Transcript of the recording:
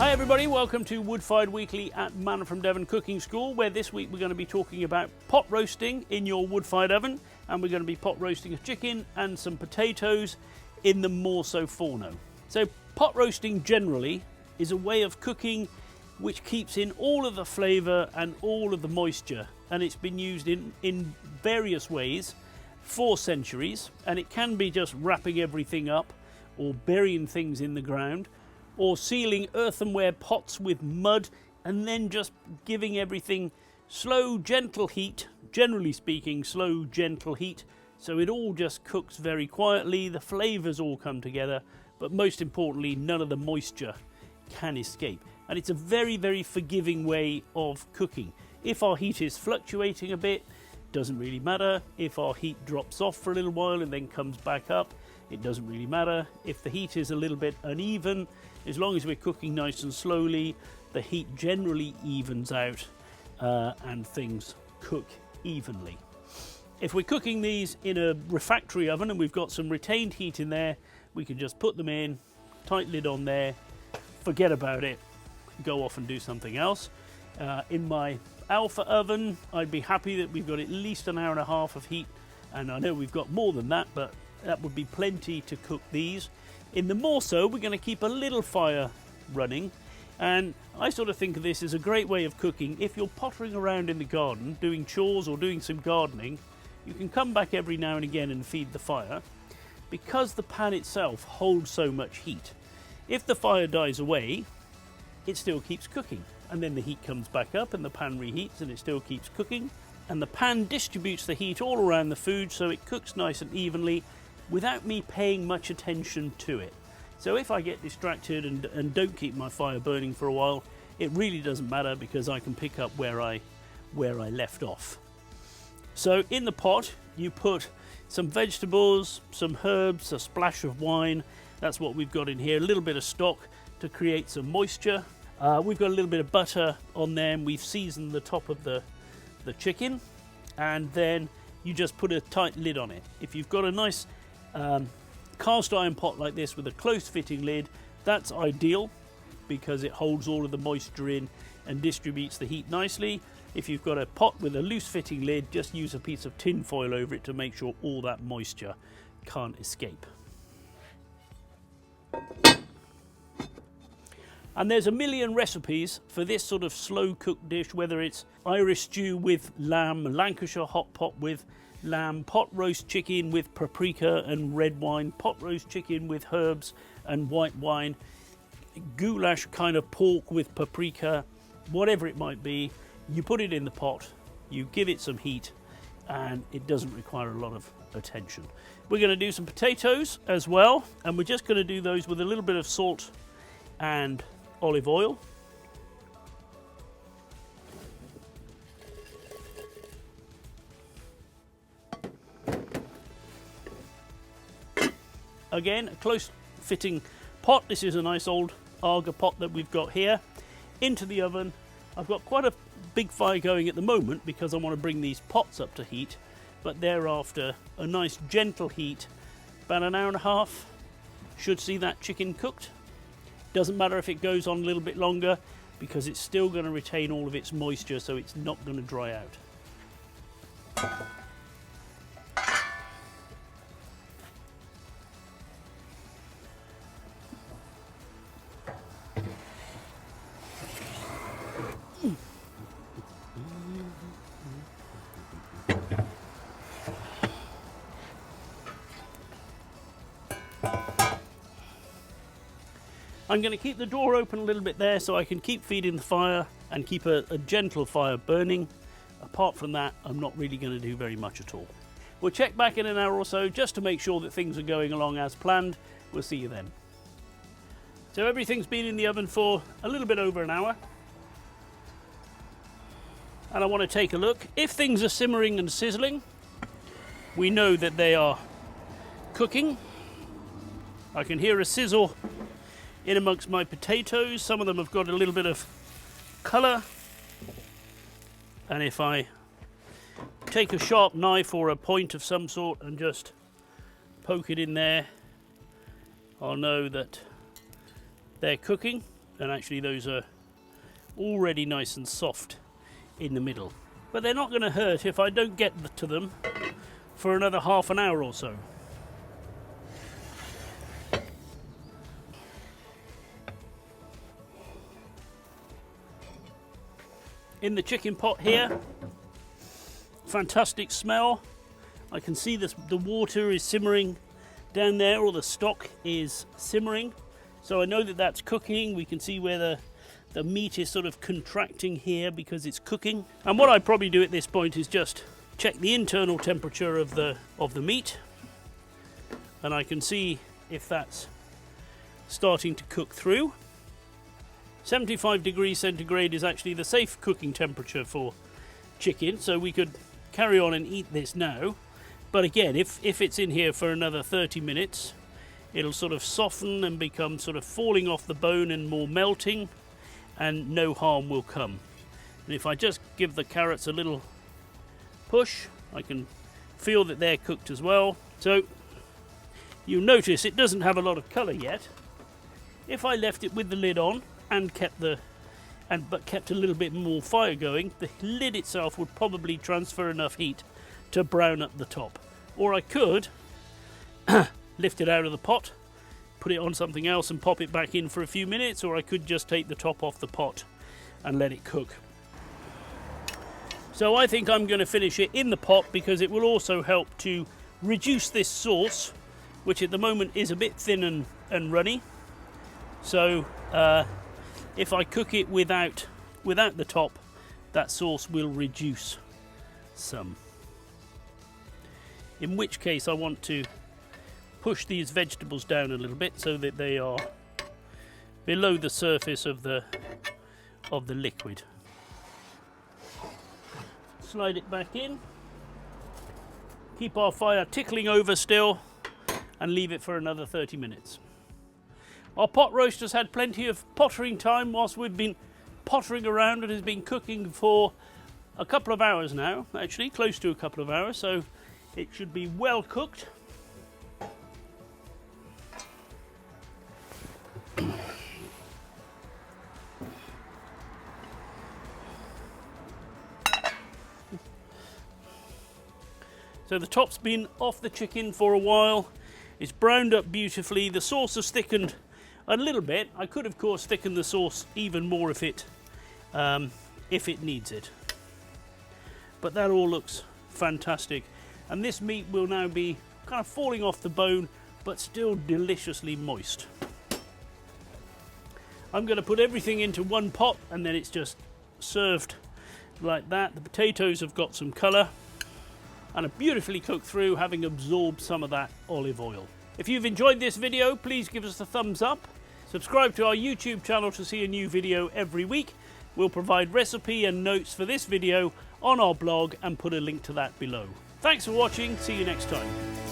Hi everybody, welcome to Woodfired Weekly at Manna from Devon Cooking School, where this week we're going to be talking about pot roasting in your wood-fired oven, and we're going to be pot roasting a chicken and some potatoes in the Morso Forno. So pot roasting generally is a way of cooking which keeps in all of the flavour and all of the moisture, and it's been used in various ways for centuries, and it can be just wrapping everything up or burying things in the ground, or sealing earthenware pots with mud and then just giving everything slow, gentle heat, generally speaking, slow, gentle heat, so it all just cooks very quietly, the flavours all come together, but most importantly, none of the moisture can escape. And it's a very, very forgiving way of cooking. If our heat is fluctuating a bit, doesn't really matter. If our heat drops off for a little while and then comes back up, it doesn't really matter. If the heat is a little bit uneven, as long as we're cooking nice and slowly, the heat generally evens out and things cook evenly. If we're cooking these in a refractory oven and we've got some retained heat in there, we can just put them in, tight lid on there, forget about it, go off and do something else. In my Alpha oven, I'd be happy that we've got at least an hour and a half of heat, and I know we've got more than that, but that would be plenty to cook these. In the Morso, we're going to keep a little fire running, and I sort of think of this as a great way of cooking. If you're pottering around in the garden, doing chores or doing some gardening, you can come back every now and again and feed the fire, because the pan itself holds so much heat. If the fire dies away, it still keeps cooking, and then the heat comes back up and the pan reheats and it still keeps cooking, and the pan distributes the heat all around the food so it cooks nice and evenly without me paying much attention to it. So if I get distracted and don't keep my fire burning for a while, it really doesn't matter, because I can pick up where I left off. So in the pot you put some vegetables, some herbs, a splash of wine. That's what we've got in here, a little bit of stock to create some moisture. We've got a little bit of butter on there, and we've seasoned the top of the chicken, and then you just put a tight lid on it. If you've got a nice cast iron pot like this with a close fitting lid, that's ideal because it holds all of the moisture in and distributes the heat nicely. If you've got a pot with a loose fitting lid, just use a piece of tin foil over it to make sure all that moisture can't escape. And there's a million recipes for this sort of slow cooked dish, whether it's Irish stew with lamb, Lancashire hot pot with lamb, pot roast chicken with paprika and red wine, pot roast chicken with herbs and white wine, goulash kind of pork with paprika, whatever it might be. You put it in the pot, you give it some heat, and it doesn't require a lot of attention. We're going to do some potatoes as well, and we're just going to do those with a little bit of salt and olive oil. Again, a close fitting pot. This is a nice old Arga pot that we've got here. Into the oven. I've got quite a big fire going at the moment because I want to bring these pots up to heat, but thereafter a nice gentle heat, about an hour and a half, should see that chicken cooked. Doesn't matter if it goes on a little bit longer, because it's still going to retain all of its moisture, so it's not going to dry out. I'm going to keep the door open a little bit there so I can keep feeding the fire and keep a gentle fire burning. Apart from that, I'm not really going to do very much at all. We'll check back in an hour or so just to make sure that things are going along as planned. We'll see you then. So everything's been in the oven for a little bit over an hour. And I want to take a look. If things are simmering and sizzling, we know that they are cooking. I can hear a sizzle in amongst my potatoes. Some of them have got a little bit of colour, and if I take a sharp knife or a point of some sort and just poke it in there, I'll know that they're cooking. And actually those are already nice and soft in the middle. But they're not going to hurt if I don't get to them for another half an hour or so. In the chicken pot here, fantastic smell. I can see this, the water is simmering down there, or the stock is simmering. So I know that that's cooking. We can see where the meat is sort of contracting here because it's cooking. And what I probably do at this point is just check the internal temperature of the meat. And I can see if that's starting to cook through. 75 degrees centigrade is actually the safe cooking temperature for chicken, so we could carry on and eat this now. But again, if it's in here for another 30 minutes, it'll sort of soften and become sort of falling off the bone and more melting, and no harm will come. And if I just give the carrots a little push, I can feel that they're cooked as well. So you'll notice it doesn't have a lot of colour yet. If I left it with the lid on and kept a little bit more fire going, the lid itself would probably transfer enough heat to brown up the top. Or I could lift it out of the pot, put it on something else and pop it back in for a few minutes, or I could just take the top off the pot and let it cook. So I think I'm going to finish it in the pot because it will also help to reduce this sauce, which at the moment is a bit thin and runny. So if I cook it without the top, that sauce will reduce some. In which case I want to push these vegetables down a little bit so that they are below the surface of the liquid. Slide it back in. Keep our fire tickling over still and leave it for another 30 minutes. Our pot roast has had plenty of pottering time whilst we've been pottering around. It has been cooking for a couple of hours now, actually, close to a couple of hours, so it should be well cooked. So the top's been off the chicken for a while. It's browned up beautifully. The sauce has thickened a little bit. I could, of course, thicken the sauce even more if it needs it. But that all looks fantastic. And this meat will now be kind of falling off the bone, but still deliciously moist. I'm going to put everything into one pot, and then it's just served like that. The potatoes have got some colour and are beautifully cooked through, having absorbed some of that olive oil. If you've enjoyed this video, please give us a thumbs up. Subscribe to our YouTube channel to see a new video every week. We'll provide recipe and notes for this video on our blog and put a link to that below. Thanks for watching. See you next time.